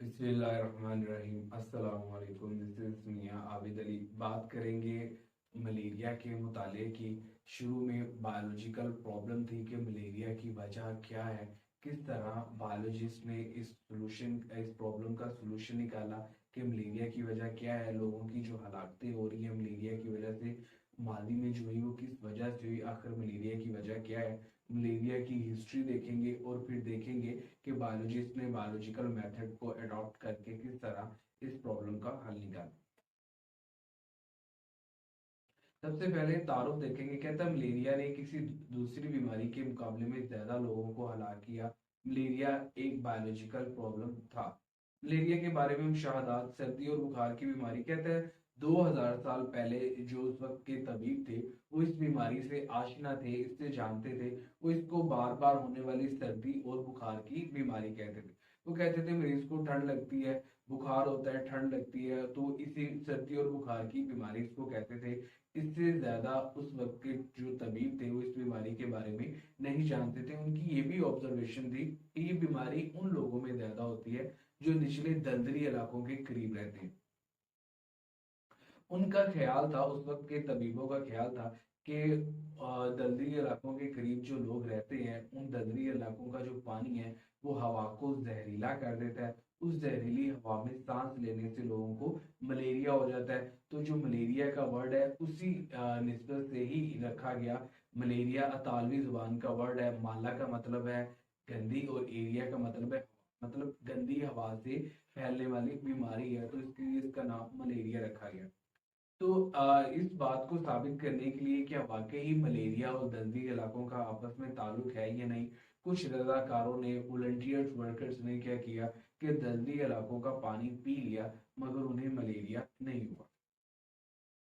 बिस्मिल्लाहिर्रहमानिर्रहीम। अस्सलाम वालेकुम। दिस इज मियां आबिद अली। बात करेंगे मलेरिया के मुताले की। शुरू में बायोलॉजिकल प्रॉब्लम थी कि मलेरिया की वजह क्या है, किस तरह बायोलॉजिस्ट ने इस प्रॉब्लम का सलूशन निकाला कि मलेरिया की वजह क्या है, लोगों की जो हलाकतें हो रही है मलेरिया की वजह से मादी में जो हुई वो किस वजह से हुई, आखिर मलेरिया की वजह क्या है। मलेरिया की हिस्ट्री देखेंगे और फिर देखेंगे कि बायोलॉजिस्ट ने बायोलॉजिकल मेथड को अडॉप्ट करके किस तरह इस प्रॉब्लम का हल निकाला। सबसे पहले तारुफ देखेंगे। कहता है मलेरिया ने किसी दूसरी बीमारी के मुकाबले में ज्यादा लोगों को हलाक किया। मलेरिया एक बायोलॉजिकल प्रॉब्लम था। मलेरिया के बारे में मुशाहदात, सर्दी और बुखार की बीमारी। कहता है 2000 साल पहले जो उस वक्त के तबीब थे वो इस बीमारी से आशना थे, इससे जानते थे। वो इसको बार बार होने वाली सर्दी और बुखार की बीमारी कहते थे। वो कहते थे मरीज को ठंड लगती है, बुखार होता है, ठंड लगती है, तो इसी सर्दी और बुखार की बीमारी इसको कहते थे। इससे ज्यादा उस वक्त के जो तबीब थे वो इस बीमारी के बारे में नहीं जानते थे। उनकी ये भी ऑब्जर्वेशन थी कि ये बीमारी उन लोगों में ज्यादा होती है जो निचले दलदली इलाकों के करीब रहते हैं। उनका ख्याल था, उस वक्त के तबीबों का ख्याल था कि दलदली इलाकों के करीब जो लोग रहते हैं उन दलदली इलाकों का जो पानी है वो हवा को जहरीला कर देता है। उस जहरीली हवा में सांस लेने से लोगों को मलेरिया हो जाता है। तो जो मलेरिया का वर्ड है उसी निस्बत से ही रखा गया। मलेरिया अतालवी जुबान का वर्ड है। माला का मतलब है गंदी और एरिया का मतलब है, मतलब गंदी हवा से फैलने वाली बीमारी है, तो इसके लिए इसका नाम मलेरिया रखा गया। तो इस बात को साबित करने के लिए क्या वाकई ही मलेरिया और दलदली इलाकों का आपस में ताल्लुक है या नहीं, कुछ रजाकारों ने, वॉलंटियर्स वर्कर्स ने क्या किया कि दलदली इलाकों का पानी पी लिया मगर उन्हें मलेरिया नहीं हुआ।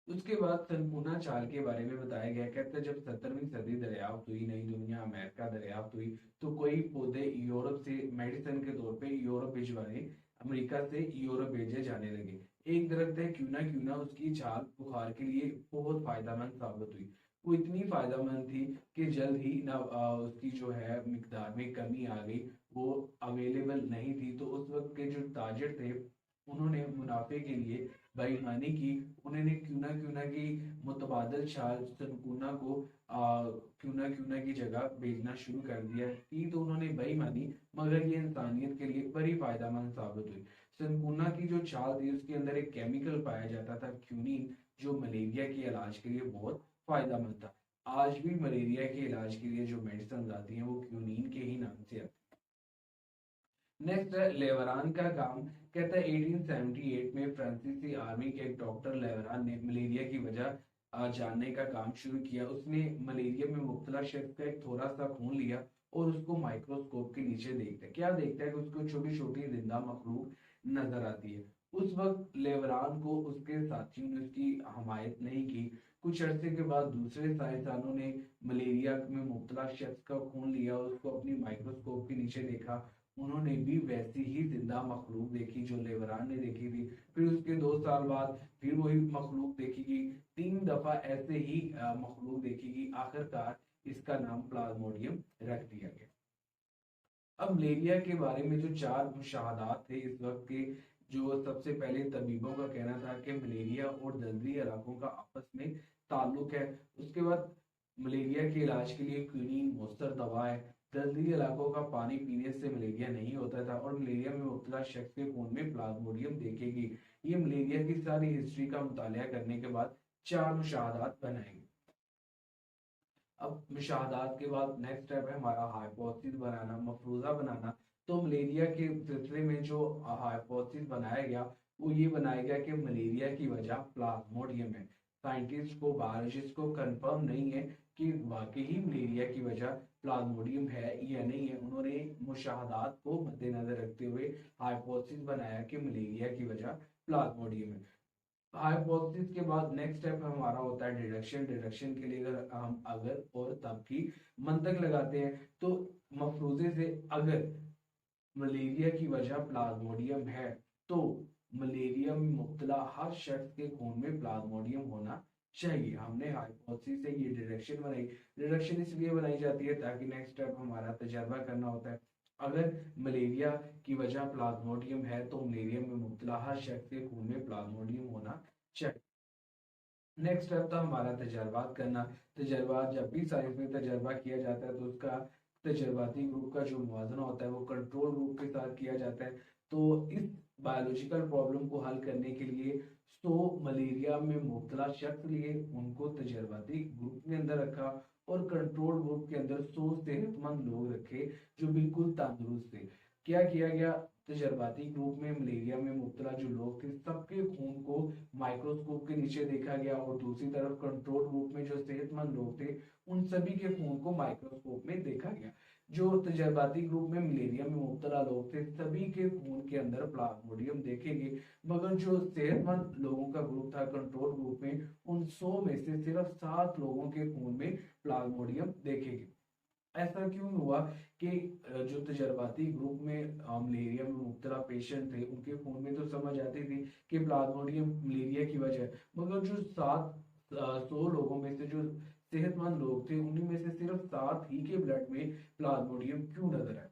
उसके बाद सनपूना चाल के बारे में बताया गया। कहते हैं जब 17वीं सदी दरियाफ्त हुई, नई दुनिया अमेरिका दरियाफ्त हुई, तो कोई पौधे यूरोप से मेडिसिन के तौर पे यूरोप भिजवाने, अमेरिका से यूरोप भेजे जाने लगे। एक दरख्त है, क्यों ना उसकी छाल बुखार के लिए बहुत फायदेमंद साबित हुई। वो इतनी फायदेमंद थी कि जल्द ही ना उसकी जो है मिकदार में कमी आ गई, वो अवेलेबल नहीं थी। तो उस वक्त के जो ताजिर थे उन्होंने मुनाफे के लिए बेईमानी की। उन्होंने क्यों ना की मुतबादल छाल सनकुना को क्यों ना की जगह भेजना शुरू कर दिया। की तो उन्होंने बेईमानी, मगर ये इंसानियत के लिए बड़ी फायदेमंद साबित हुई। सनकुना की जो छाल थी उसके अंदर एक केमिकल पाया जाता था क्यूनिन, जो मलेरिया के इलाज के लिए बहुत फायदेमंद था। आज भी मलेरिया के इलाज के लिए जो मेडिसिन आती हैं वो क्यूनिन के ही नाम से आती है। नेक्स्ट है लेवरान का काम। कहता है 1878 में फ्रांसीसी आर्मी के एक डॉक्टर लेवरान ने मलेरिया की वजह जानने का काम शुरू किया। उसने मलेरिया में मुब्तला शख्स का एक थोड़ा सा खून लिया और उसको माइक्रोस्कोप के नीचे देखता है। क्या देखता है कि उसको छोटी छोटी जिंदा मखलूक नजर आती है। उस वक्त लेवरान को उसके साथियों ने उसकी हमायत नहीं की। कुछ अरसे के बाद दूसरे साइंसदानों ने मलेरिया में मुब्तला शख्स का खून लिया और उसको अपनी माइक्रोस्कोप के नीचे देखा। उन्होंने भी वैसी ही जिंदा मखलूक देखी जो लेवरान ने देखी थी। फिर उसके 2 साल बाद फिर वही मखलूक देखी गई। 3 दफा ऐसे ही मखलूक देखी गई। आखिरकार इसका नाम प्लाज्मोडियम रख दिया गया। अब मलेरिया के बारे में जो 4 मुशाहदात थे इस वक्त के, जो सबसे पहले तबीबों का कहना था कि मलेरिया और दलदली इलाकों का आपस में ताल्लुक है। उसके बाद मलेरिया के इलाज के लिए क्विनीन मौसर दवा है। दलदली इलाकों का पानी पीने से मलेरिया नहीं होता था और मलेरिया में मुब्तला शख्स के खून में प्लाज्मोडियम देखेगी। ये मलेरिया की सारी हिस्ट्री का मुतालिया करने के बाद 4 मुशाहदात बनाएंगे। अब मुशाहदात के बाद नेक्स्ट स्टेप है हमारा हाइपोथेसिस बनाना, मफरूजा बनाना। तो मलेरिया के सिलसिले में जो हाइपोथेसिस बनाया गया वो ये बनाया गया कि मलेरिया की वजह प्लाज्मोडियम है। साइंटिस्ट को, बायोलॉजिस्ट को कंफर्म नहीं है कि वाकई ही मलेरिया की वजह प्लाज्मोडियम है या नहीं है। उन्होंने मुशाहदात को मद्देनजर रखते हुए हाइपोथेसिस बनाया कि मलेरिया की वजह प्लाज्मोडियम है। हाइपोथेसिस के बाद नेक्स्ट स्टेप हमारा होता है डिडक्शन। डिडक्शन के लिए अगर हम अगर और तब की मंतक लगाते हैं तो मफरूजे से अगर मलेरिया की वजह प्लाज्मोडियम है तो मलेरिया में मुब्तला हर शख्स के खून में प्लाज्मोडियम होना चाहिए। हमने हाइपोथेसिस से ये डिडक्शन बनाई। डिडक्शन इसलिए बनाई जाती है ताकि नेक्स्ट स्टेप हमारा तजर्बा करना होता है। अगर मलेरिया की वजह प्लाज्मोडियम है तो मलेरिया में मुब्तला हर शख्स के खून में प्लाज्मोडियम होना चाहिए। नेक्स्ट स्टेप था हमारा तजर्बात करना। तजर्बात, जब भी साइंस में तजर्बा किया जाता है तो उसका तजर्बाती ग्रुप का जो मुवाजना होता है वो कंट्रोल ग्रुप के साथ किया जाता है। तो इस बायोलॉजिकल प्रॉब्लम को हल करने के लिए 100 मलेरिया में मुब्तला शख्स लिए, उनको तजर्बाती ग्रुप के अंदर रखा, और कंट्रोल ग्रुप के अंदर 100 सेहतमंद लोग रखे जो बिल्कुल तंदुरुस्त थे। क्या किया गया, तजर्बाती ग्रुप में मलेरिया में मुब्तला जो लोग थे सबके खून को माइक्रोस्कोप के नीचे देखा गया, और दूसरी तरफ कंट्रोल ग्रुप में जो सेहतमंद लोग थे उन सभी के खून को माइक्रोस्कोप में देखा गया। जो तजर्बाती ग्रुप में मलेरिया में मुब्तला लोग थे सभी के खून के अंदर प्लाज्मोडियम देखेंगे, मगर जो सेहतमंद लोगों का ग्रुप था कंट्रोल ग्रुप में, उन 100 में से सिर्फ 7 लोगों के खून में प्लाज्मोडियम देखेंगे। ऐसा क्यों हुआ कि जो तजर्बाती ग्रुप में मलेरिया में मुब्तला पेशेंट थे उनके खून में तो समझ आती थी कि प्लाज्मोडियम मलेरिया की वजह है, मगर जो 100 लोगों में से जो सेहतमंद लोग थे उन्हीं में से सिर्फ 7 ही के ब्लड में प्लाज्मोडियम क्यों नजर आया।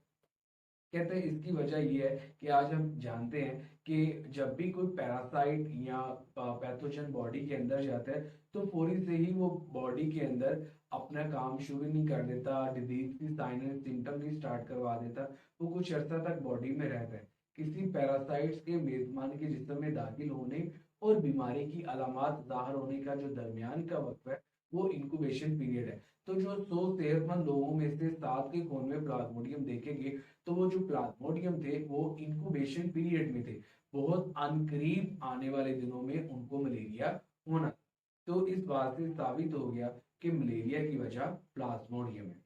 कहते हैं इसकी वजह यह है कि आज हम जानते हैं कि जब भी कोई पैरासाइट या पैथोजन बॉडी के अंदर जाता है तो फौरी से ही वो बॉडी के अंदर अपना काम शुरू नहीं कर देता, डिजीज की साइन एंड सिम्टम नहीं स्टार्ट करवा देता, वो कुछ अर्सा तक बॉडी में रहता है। किसी पैरासाइट्स के मेजबान के जिस्म में दाखिल होने और बीमारी की अलामत जाहिर होने का जो दरमियान का वक्त है वो इंक्यूबेशन पीरियड है। तो जो 100 सेहतमंद लोगों में से 7 के खून में प्लाज्मोडियम देखेंगे तो वो जो प्लाज्मोडियम थे वो इंक्यूबेशन पीरियड में थे, बहुत अनकरीब आने वाले दिनों में उनको मलेरिया होना। तो इस बात से साबित हो गया कि मलेरिया की वजह प्लाज्मोडियम है।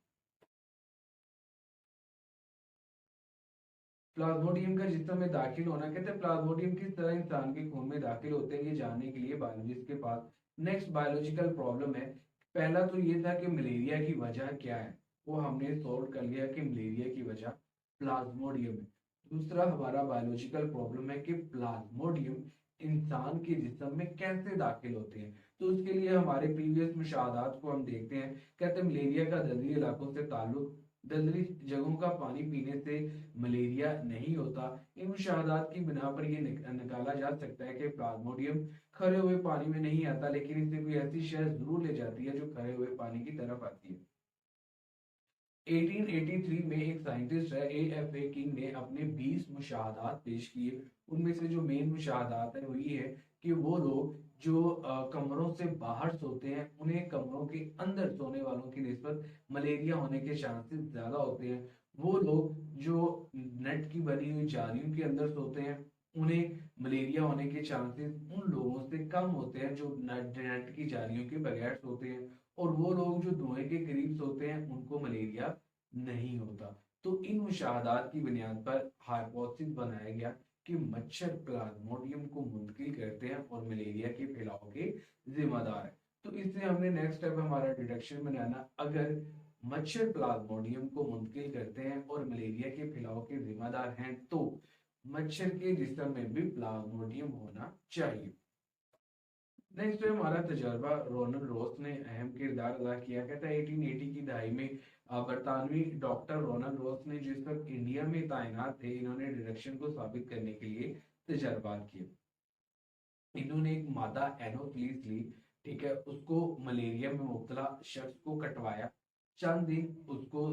प्लाज्मोडियम का जिस्म में दाखिल होना, कहते हैं प्लाज्मोडियम किस तरह इंसान के खून में दाखिल होते हैं ये जानने के लिए बायोलॉजिस्ट के पास नेक्स्ट बायोलॉजिकल प्रॉब्लम है। पहला तो ये था कि मलेरिया की वजह क्या है, वो हमने सॉल्व कर लिया कि मलेरिया की वजह प्लाज्मोडियम है। दूसरा हमारा बायोलॉजिकल प्रॉब्लम है कि प्लाज्मोडियम इंसान के जिस्म में कैसे दाखिल होते हैं। तो उसके लिए हमारे प्रीवियस मुशाहदात को हम देखते हैं। कहते हैं मलेरिया का दलदली इलाकों से ताल्लुक, दलदली जगहों का पानी पीने से मलेरिया नहीं होता। इन मुशाहदात की बिना पर यह निकाला जा सकता है कि प्लाज्मोडियम खरे हुए पानी में नहीं आता, लेकिन इससे कोई ऐसी शय जरूर ले जाती है जो खरे हुए पानी की तरफ आती है। 1883 में एक साइंटिस्ट है AFA किंग ने अपने 20 मुशाहदात पेश किए। उनमें से जो मेन मुशाहदात है वो ये है कि वो लोग जो कमरों से बाहर सोते हैं उन्हें कमरों के अंदर सोने वालों की निस्बत मलेरिया होने के चांसेस ज्यादा होते हैं। वो लोग जो नेट की बनी हुई जालियों के अंदर सोते हैं उन्हें मलेरिया होने के चांसेस उन लोगों से कम होते हैं जो नेट की जालियों के बगैर सोते हैं। और वो लोग जो धुएं के करीब सोते हैं उनको मलेरिया नहीं होता। तो इन मुशाहदात की बुनियाद पर हाइपोथेसिस बनाया गया कि मच्छर प्लाज्मोडियम को मुंतकिल करते हैं और मलेरिया के फैलाव के जिम्मेदार है। तो इससे हमने नेक्स्ट स्टेप हमारा डिडक्शन बनाना, अगर मच्छर प्लाज्मोडियम को मुंतकिल करते हैं और मलेरिया के फैलाव के जिम्मेदार हैं तो मच्छर के जिस्म में भी प्लाज्मोडियम होना चाहिए। नेक्स्ट है हमारा तजर्बा, रोनल रॉस ने अहम किरदार अदा किया। कहता है 1880 की दहाई में बरतानवी डॉक्टर रोनल रॉस ने जिस वक्त इंडिया में तैनात थे, इन्होंने डिडक्शन को साबित करने के लिए तजर्बात किए। इन्होंने एक मादा एनोफ्लीस ली, ठीक है, उसको मलेरिया में मुब्तला शख्स को कटवाया, चंद दिन उसको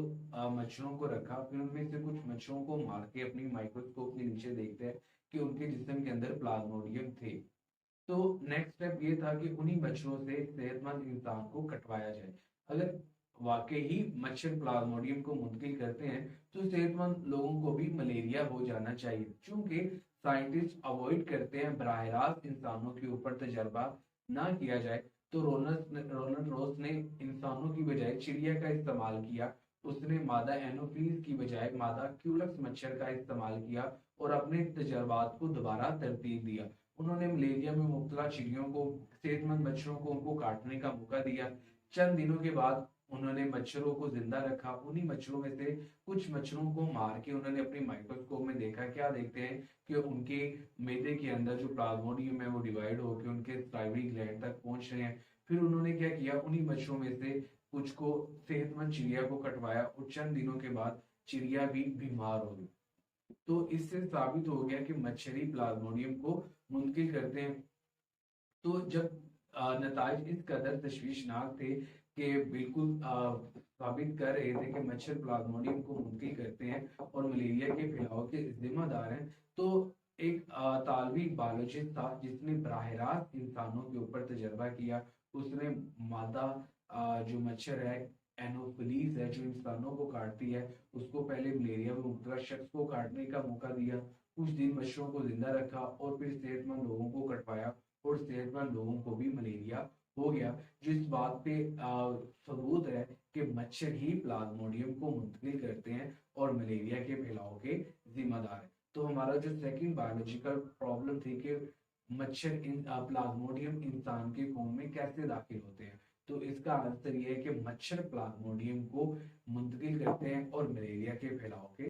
मच्छरों को रखा, फिर उनमें से कुछ मच्छरों को मार के अपनी माइक्रोस्कोप के नीचे देखते हैं कि उनके जिस्म के अंदर प्लाज्मोडियम थे। तो नेक्स्ट स्टेप ये था कि उन्हीं मच्छरों से सेहतमंद इंसान को कटवाया जाए। अगर वाकई ही मच्छर प्लाज्मोडियम को मुंतकिल करते हैं तो सेहतमंद लोगों को भी मलेरिया हो जाना चाहिए। चूंकि साइंटिस्ट अवॉइड करते हैं बराह रास्त इंसानों के ऊपर तजर्बा ना किया जाए, तो रोनल्ड रॉस ने इंसानों की बजाय चिड़िया का इस्तेमाल किया। उसने मादा एनोफिलीज की बजाय मादा क्यूलक्स मच्छर का इस्तेमाल किया और अपने तजर्बात को दोबारा तरतीब दिया। उन्होंने मलेरिया में मुब्तला चिड़ियों को, सेहतमंद मच्छरों को उनको काटने का मौका दिया। चंद दिनों के बाद उन्होंने मच्छरों को जिंदा रखा, उन्हीं मच्छरों में से कुछ मच्छरों को मार के उन्होंने अपने माइक्रोस्कोप में देखा। क्या देखते हैं कि उनके मैदे के अंदर जो प्लाज्मोडियम है वो डिवाइड होकर उनके साइवरी ग्लैंड तक पहुंच रहे हैं। फिर उन्होंने क्या किया, उन्हीं मच्छरों में से कुछ को, सेहतमंद चिड़िया को कटवाया और चंद दिनों के बाद चिड़िया भी बीमार होगी। तो इससे साबित हो गया कि मच्छर ही प्लाज्मोडियम को मुंतकिल करते हैं। तो जब नताइज इस कदर तशवीशनाक थे कि बिल्कुल साबित कर रहे थे कि मच्छर प्लाज्मोडियम को मुंतकिल करते हैं और मलेरिया के फैलाव के जिम्मेदार हैं, तो एक तालवी बायोलॉजिस्ट था जिसने बराह रास्त इंसानों के ऊपर तजर्बा किया। उसने मादा जो मच्छर है, एनोफिलीज है, जो इंसानों को काटती है, उसको पहले मलेरिया में मुब्तला शख्स को काटने का मौका दिया। कुछ दिन मच्छरों को जिंदा रखा और फिर सेहतमंद लोगों को कटवाया और सेहतमंद लोगों को भी मलेरिया हो गया। जो इस बात पे सबूत है कि मच्छर ही प्लाज्मोडियम को मुंतकिल करते हैं और मलेरिया के फैलाव के जिम्मेदार है। तो हमारा जो सेकंड बायोलॉजिकल प्रॉब्लम थी कि मच्छर इन प्लाज्मोडियम इंसान के खून में कैसे दाखिल होते हैं, तो इसका आंसर ये है कि मच्छर प्लाज्मोडियम को मुंतकिल करते हैं और मलेरिया के फैलाव के